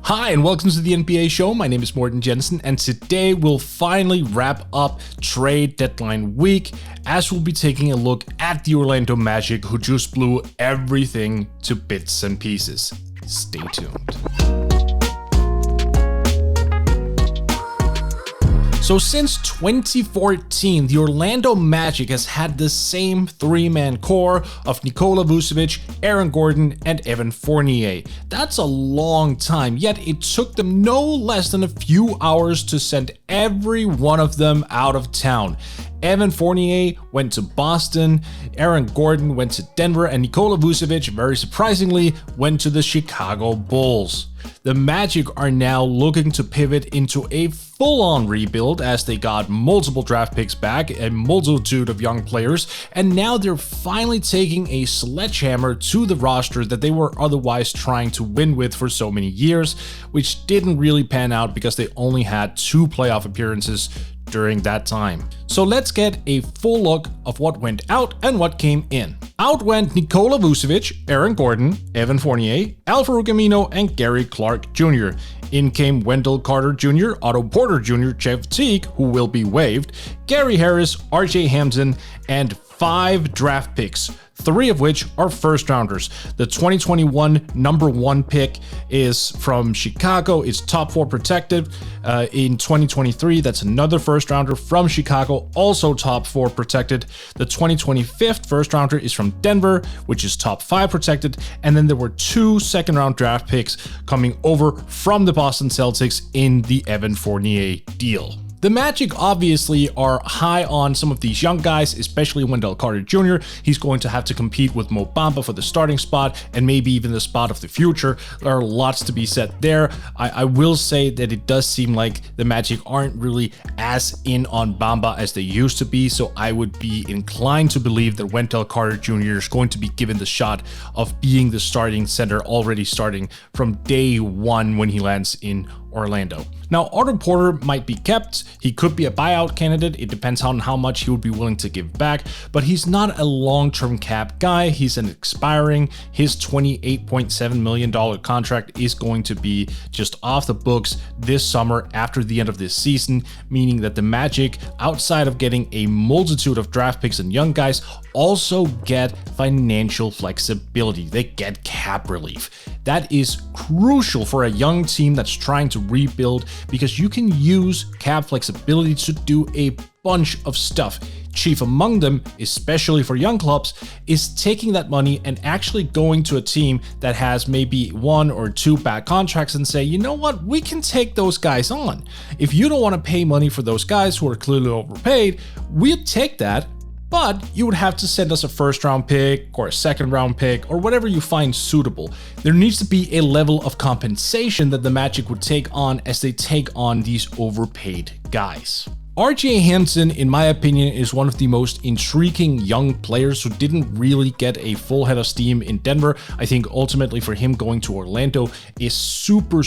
Hi and welcome to the NBA show. My name is Morten Jensen and today we'll finally wrap up trade deadline week as we'll be taking a look at the Orlando Magic who just blew everything to bits and pieces. Stay tuned. So since 2014, the Orlando Magic has had the same three-man core of Nikola Vucevic, Aaron Gordon, and Evan Fournier. That's a long time, yet it took them no less than a few hours to send every one of them out of town. Evan Fournier went to Boston, Aaron Gordon went to Denver, and Nikola Vucevic, very surprisingly, went to the Chicago Bulls. The Magic are now looking to pivot into a full-on rebuild as they got multiple draft picks back, a multitude of young players, and now they're finally taking a sledgehammer to the roster that they were otherwise trying to win with for so many years, which didn't really pan out because they only had 2 playoff appearances during that time. So let's get a full look of what went out and what came in. Out went Nikola Vucevic, Aaron Gordon, Evan Fournier, Al-Farouq Amino, and Gary Clark Jr. In came Wendell Carter Jr., Otto Porter Jr., Jeff Teague, who will be waived, Gary Harris, RJ Hampton, and 5 draft picks, 3 of which are first rounders. The 2021 number 1 pick is from Chicago. It's top 4 protected. In 2023, that's another first rounder from Chicago, also top 4 protected. The 2025 first rounder is from Denver, which is top 5 protected. And then there were 2 second round draft picks coming over from the Boston Celtics in the Evan Fournier deal. The Magic obviously are high on some of these young guys, especially Wendell Carter Jr. He's going to have to compete with Mo Bamba for the starting spot and maybe even the spot of the future. There are lots to be said there. I will say that it does seem like the Magic aren't really as in on Bamba as they used to be, so I would be inclined to believe that Wendell Carter Jr. is going to be given the shot of being the starting center already starting from day 1 when he lands in Orlando. Now, Otto Porter might be kept. He could be a buyout candidate. It depends on how much he would be willing to give back, but he's not a long-term cap guy. He's an expiring. His $28.7 million contract is going to be just off the books this summer after the end of this season, meaning that the Magic, outside of getting a multitude of draft picks and young guys, also get financial flexibility. They get cap relief. That is crucial for a young team that's trying to rebuild because you can use cap flexibility to do a bunch of stuff. Chief among them, especially for young clubs, is taking that money and actually going to a team that has maybe 1 or 2 bad contracts and say, you know what, we can take those guys on. If you don't want to pay money for those guys who are clearly overpaid, we'll take that. But you would have to send us a first round pick or a second round pick or whatever you find suitable. There needs to be a level of compensation that the Magic would take on as they take on these overpaid guys. RJ Hampton, in my opinion, is one of the most intriguing young players who didn't really get a full head of steam in Denver. I think ultimately for him going to Orlando is super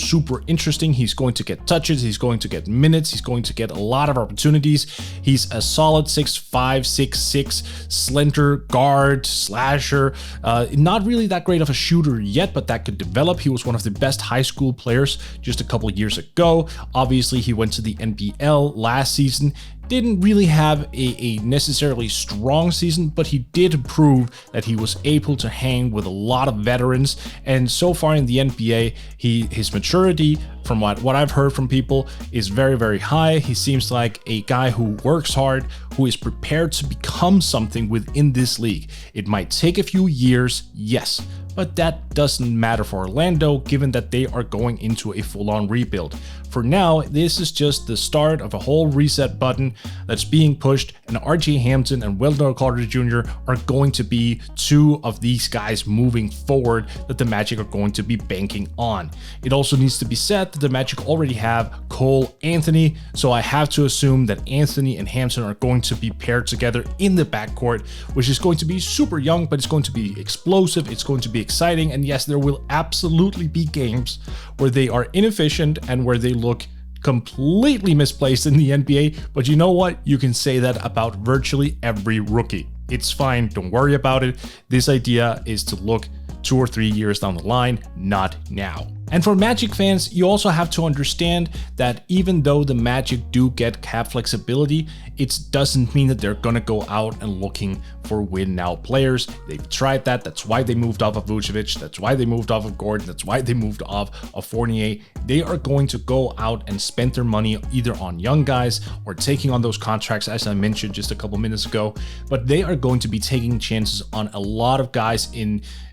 interesting. He's going to get touches, he's going to get minutes, he's going to get a lot of opportunities. He's a solid 6'5", 6'6", slender guard, slasher. Not really that great of a shooter yet, but that could develop. He was one of the best high school players just a couple years ago. Obviously, he went to the NBL last season. Didn't really have a necessarily strong season, but he did prove that he was able to hang with a lot of veterans. And so far in the NBA, his maturity, from what I've heard from people, is very high. He seems like a guy who works hard, who is prepared to become something within this league. It might take a few years, yes, but that doesn't matter for Orlando given that they are going into a full-on rebuild. For now, this is just the start of a whole reset button that's being pushed, and RJ Hampton and Wendell Carter Jr. are going to be 2 of these guys moving forward that the Magic are going to be banking on. It also needs to be said that the Magic already have Cole Anthony, so I have to assume that Anthony and Hampton are going to be paired together in the backcourt, which is going to be super young, but it's going to be explosive, it's going to be exciting, and yes, there will absolutely be games where they are inefficient and where they look completely misplaced in the NBA, but you know what? You can say that about virtually every rookie. It's fine, don't worry about it. This idea is to look 2 or 3 years down the line, not now. And for Magic fans, you also have to understand that even though the Magic do get cap flexibility, it doesn't mean that they're gonna go out and looking for win now players. They've tried that. That's why they moved off of Vucevic. That's why they moved off of Gordon. That's why they moved off of Fournier. They are going to go out and spend their money either on young guys or taking on those contracts, as I mentioned just a couple minutes ago. But they are going to be taking chances on a lot of guys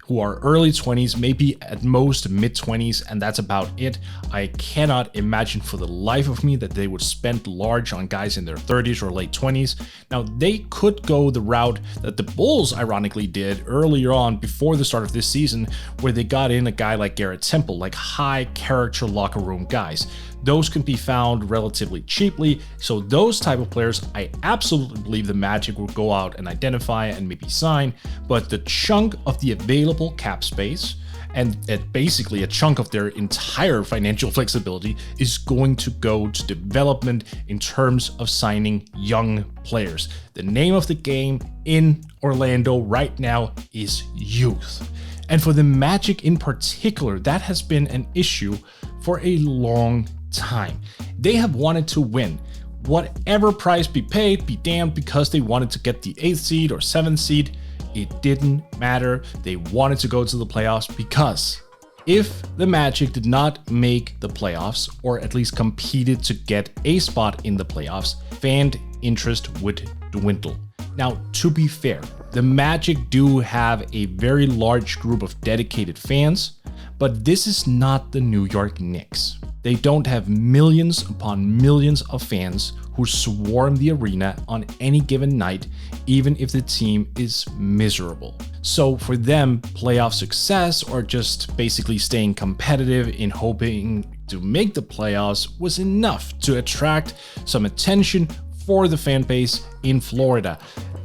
who are early 20s, maybe at most mid 20s, and that's about it. I cannot imagine for the life of me that they would spend large on guys in their 30s or late 20s. Now, they could go the route that the Bulls ironically did earlier on before the start of this season, where they got in a guy like Garrett Temple, like high character locker room guys. Those can be found relatively cheaply, so those type of players, I absolutely believe the Magic will go out and identify and maybe sign, but the chunk of the available cap space and basically a chunk of their entire financial flexibility is going to go to development in terms of signing young players. The name of the game in Orlando right now is youth. And for the Magic in particular, that has been an issue for a long time. They have wanted to win. Whatever price be paid, be damned, because they wanted to get the 8th seed or 7th seed. It didn't matter. They wanted to go to the playoffs, because if the Magic did not make the playoffs, or at least competed to get a spot in the playoffs, fan interest would dwindle. Now, to be fair, the Magic do have a very large group of dedicated fans, but this is not the New York Knicks. They don't have millions upon millions of fans who swarm the arena on any given night, even if the team is miserable. So for them, playoff success, or just basically staying competitive in hoping to make the playoffs, was enough to attract some attention for the fan base in Florida.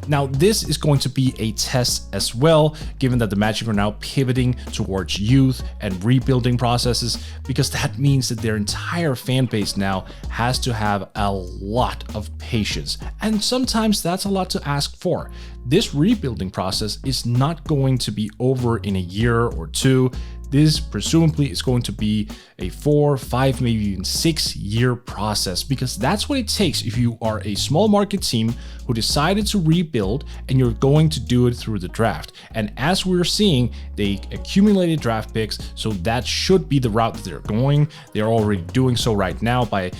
Now, this is going to be a test as well, given that the Magic are now pivoting towards youth and rebuilding processes, because that means that their entire fan base now has to have a lot of patience. And sometimes that's a lot to ask for. This rebuilding process is not going to be over in a year or two. This presumably is going to be a 4, 5, maybe even 6-year process, because that's what it takes if you are a small market team who decided to rebuild and you're going to do it through the draft. And as we're seeing, they accumulated draft picks, so that should be the route that they're going. They're already doing so right now by,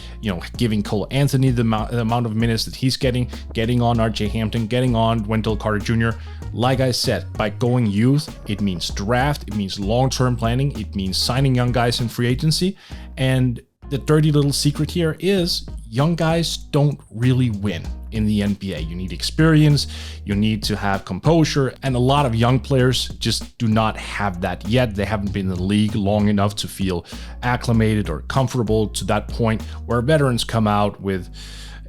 giving Cole Anthony the amount of minutes that he's getting on RJ Hampton, getting on Wendell Carter Jr. Like I said, by going youth, it means draft, it means long-term planning, it means signing young guys in free agency. And the dirty little secret here is young guys don't really win in the NBA. You need experience, you need to have composure, and a lot of young players just do not have that yet. They haven't been in the league long enough to feel acclimated or comfortable to that point where veterans come out with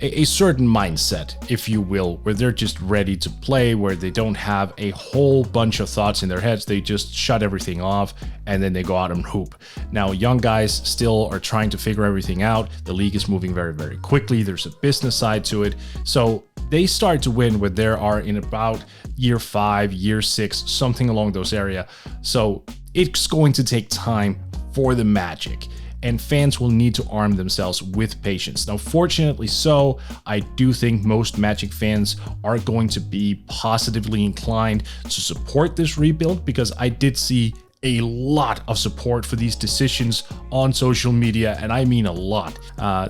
a certain mindset, if you will, where they're just ready to play, where they don't have a whole bunch of thoughts in their heads. They just shut everything off and then they go out and hoop. Now, young guys still are trying to figure everything out. The league is moving very, very quickly. There's a business side to it. So they start to win when they are in about year 5, year 6, something along those area. So it's going to take time for the Magic, and fans will need to arm themselves with patience. Now, fortunately so, I do think most Magic fans are going to be positively inclined to support this rebuild, because I did see a lot of support for these decisions on social media, and I mean a lot.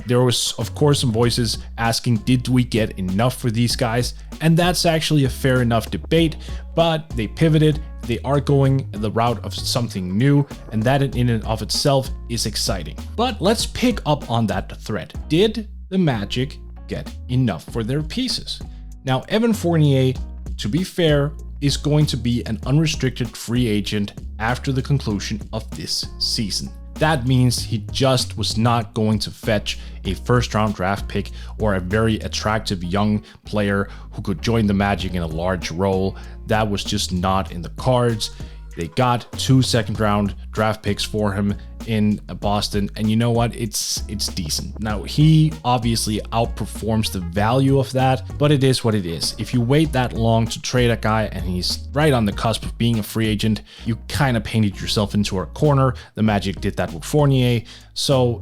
There was, of course, some voices asking, did we get enough for these guys? And that's actually a fair enough debate, but they pivoted. They are going the route of something new, and that in and of itself is exciting. But let's pick up on that thread. Did the Magic get enough for their pieces? Now, Evan Fournier, to be fair, is going to be an unrestricted free agent after the conclusion of this season. That means he just was not going to fetch a first-round draft pick or a very attractive young player who could join the Magic in a large role. That was just not in the cards. They got 2 second-round draft picks for him in Boston, and you know what? It's decent. Now, he obviously outperforms the value of that, but it is what it is. If you wait that long to trade a guy and he's right on the cusp of being a free agent, you kind of painted yourself into a corner. The Magic did that with Fournier. So,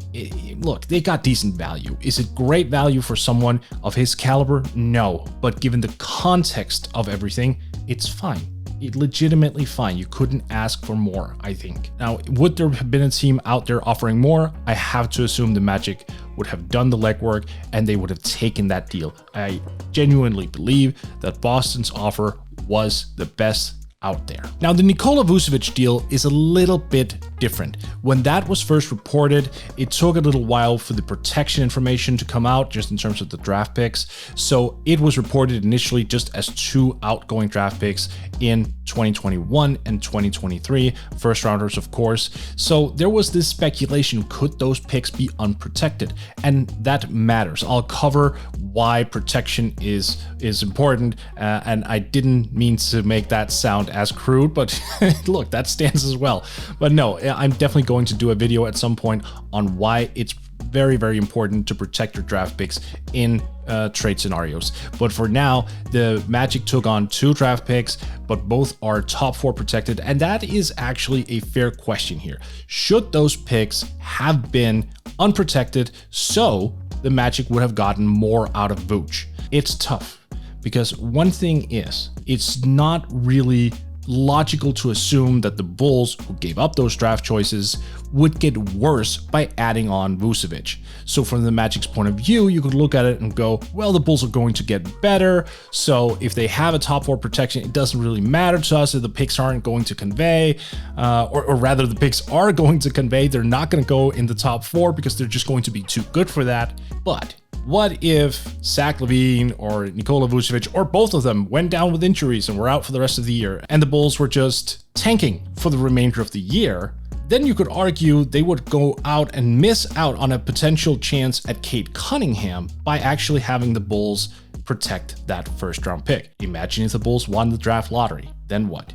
look, they got decent value. Is it great value for someone of his caliber? No, but given the context of everything, it's fine. Legitimately fine. You couldn't ask for more, I think. Now, would there have been a team out there offering more? I have to assume the Magic would have done the legwork and they would have taken that deal. I genuinely believe that Boston's offer was the best out there. Now, the Nikola Vucevic deal is a little bit different. When that was first reported, it took a little while for the protection information to come out, just in terms of the draft picks. So it was reported initially just as 2 outgoing draft picks in 2021 and 2023, first rounders, of course. So there was this speculation, could those picks be unprotected? And that matters. I'll cover why protection is important, and I didn't mean to make that sound as crude, but look, that stands as well. But no, I'm definitely going to do a video at some point on why it's very, very important to protect your draft picks in trade scenarios. But for now, the Magic took on 2 draft picks, but both are top 4 protected, and that is actually a fair question here. Should those picks have been unprotected so the Magic would have gotten more out of Vooch? It's tough, because one thing is, it's not really logical to assume that the Bulls, who gave up those draft choices, would get worse by adding on Vucevic. So from the Magic's point of view, you could look at it and go, well, the Bulls are going to get better, so if they have a top 4 protection, it doesn't really matter to us if the picks aren't going to convey, or rather the picks are going to convey. They're not going to go in the top 4 because they're just going to be too good for that. But what if Zach LaVine or Nikola Vucevic or both of them went down with injuries and were out for the rest of the year, and the Bulls were just tanking for the remainder of the year? Then you could argue they would go out and miss out on a potential chance at Cade Cunningham by actually having the Bulls protect that first-round pick. Imagine if the Bulls won the draft lottery. Then what?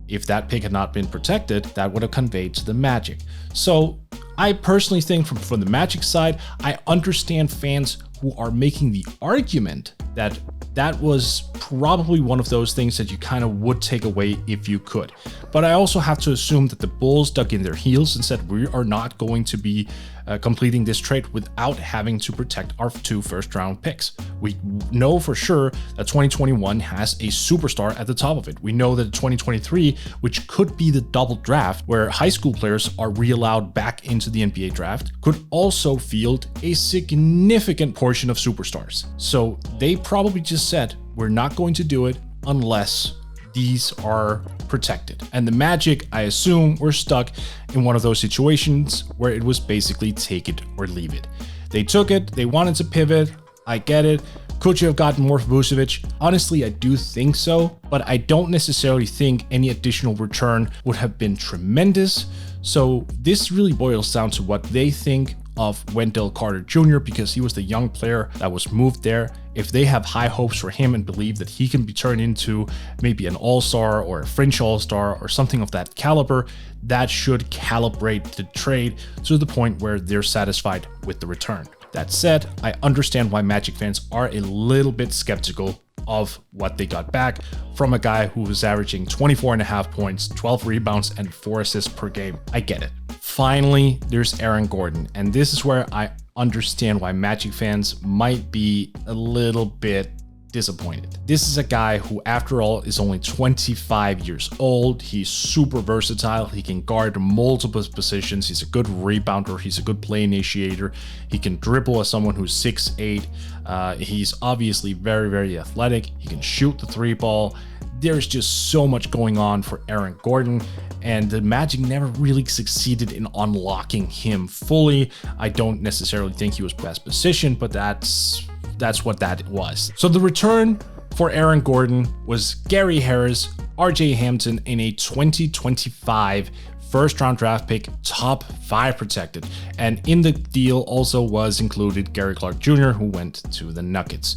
If that pick had not been protected, that would have conveyed to the Magic. So I personally think from the Magic side, I understand fans who are making the argument that that was probably one of those things that you kind of would take away if you could. But I also have to assume that the Bulls dug in their heels and said, we are not going to be completing this trade without having to protect our 2 first-round picks. We know for sure that 2021 has a superstar at the top of it. We know that 2023, which could be the double draft, where high school players are re-allowed back into the NBA draft, could also field a significant portion of superstars. So they probably just said, we're not going to do it unless these are protected. And the Magic, I assume, were stuck in one of those situations where it was basically take it or leave it. They took it, they wanted to pivot, I get it. Could you have gotten more for Vucevic? Honestly, I do think so, but I don't necessarily think any additional return would have been tremendous. So this really boils down to what they think of Wendell Carter Jr. because he was the young player that was moved there. If they have high hopes for him and believe that he can be turned into maybe an all-star or a fringe all-star or something of that caliber, that should calibrate the trade to the point where they're satisfied with the return. That said, I understand why Magic fans are a little bit skeptical of what they got back from a guy who was averaging 24.5 points, 12 rebounds, and 4 assists per game. I get it. Finally, there's Aaron Gordon, and this is where I understand why Magic fans might be a little bit disappointed. This is a guy who, after all, is only 25 years old. He's super versatile. He can guard multiple positions. He's a good rebounder. He's a good play initiator. He can dribble as someone who's 6'8". He's obviously very, very athletic. He can shoot the 3-ball. There's just so much going on for Aaron Gordon, and the Magic never really succeeded in unlocking him fully. I don't necessarily think he was best positioned, but that's what that was. So the return for Aaron Gordon was Gary Harris, RJ Hampton in a 2025 first-round draft pick, top 5 protected. And in the deal also was included Gary Clark Jr., who went to the Nuggets.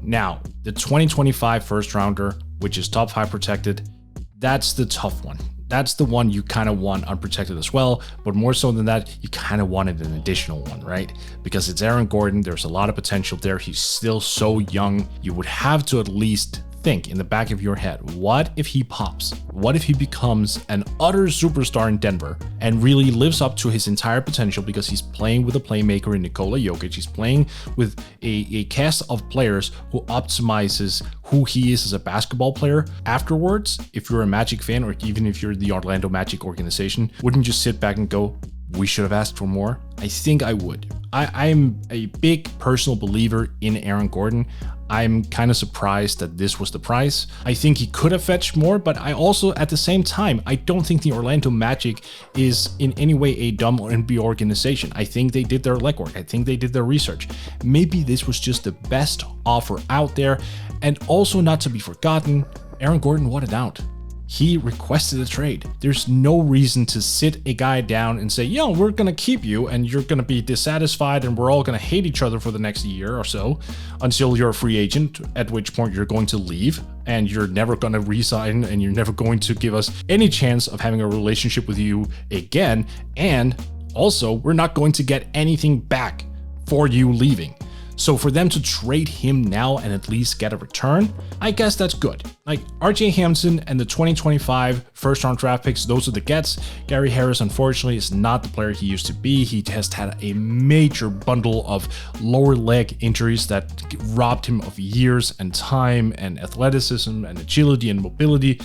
Now, the 2025 first-rounder, which is top 5 protected, that's the tough one. That's the one you kind of want unprotected as well, but more so than that, you kind of wanted an additional one, right? Because it's Aaron Gordon, there's a lot of potential there. He's still so young. You would have to at least think in the back of your head, what if he pops? What if he becomes an utter superstar in Denver and really lives up to his entire potential because he's playing with a playmaker in Nikola Vucevic. He's playing with a cast of players who optimizes who he is as a basketball player. Afterwards, if you're a Magic fan or even if you're the Orlando Magic organization, wouldn't you sit back and go, we should have asked for more? I think I would. I'm a big personal believer in Aaron Gordon. I'm kind of surprised that this was the price. I think he could have fetched more, but I also, at the same time, I don't think the Orlando Magic is in any way a dumb NBA organization. I think they did their legwork. I think they did their research. Maybe this was just the best offer out there. And also, not to be forgotten, Aaron Gordon wanted out. He requested a trade. There's no reason to sit a guy down and say, yo, we're going to keep you and you're going to be dissatisfied and we're all going to hate each other for the next year or so until you're a free agent, at which point you're going to leave and you're never going to resign and you're never going to give us any chance of having a relationship with you again. And also, we're not going to get anything back for you leaving. So for them to trade him now and at least get a return, I guess that's good. Like RJ Hampton and the 2025 first round draft picks, those are the gets. Gary Harris, unfortunately, is not the player he used to be. He just had a major bundle of lower leg injuries that robbed him of years and time and athleticism and agility and mobility.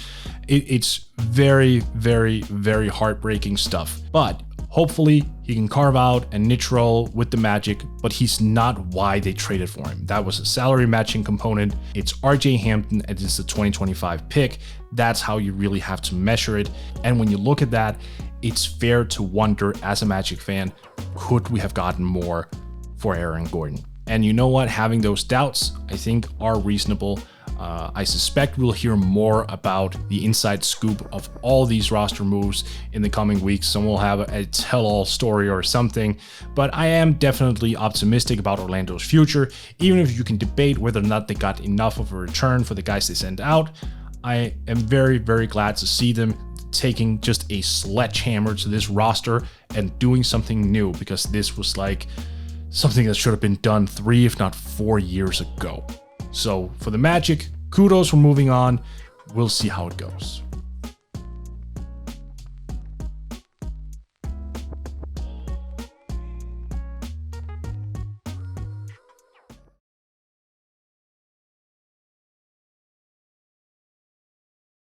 It's very, very, very heartbreaking stuff. But hopefully he can carve out a niche role with the Magic, but he's not why they traded for him. That was a salary matching component. It's RJ Hampton and it's the 2025 pick. That's how you really have to measure it. And when you look at that, it's fair to wonder as a Magic fan, could we have gotten more for Aaron Gordon? And you know what? Having those doubts, I think, are reasonable. I suspect we'll hear more about the inside scoop of all these roster moves in the coming weeks. Some will have a tell-all story or something, but I am definitely optimistic about Orlando's future. Even if you can debate whether or not they got enough of a return for the guys they sent out, I am very, very glad to see them taking just a sledgehammer to this roster and doing something new, because this was like something that should have been done 3, if not 4 years ago. So for the Magic, kudos for moving on. We'll see how it goes.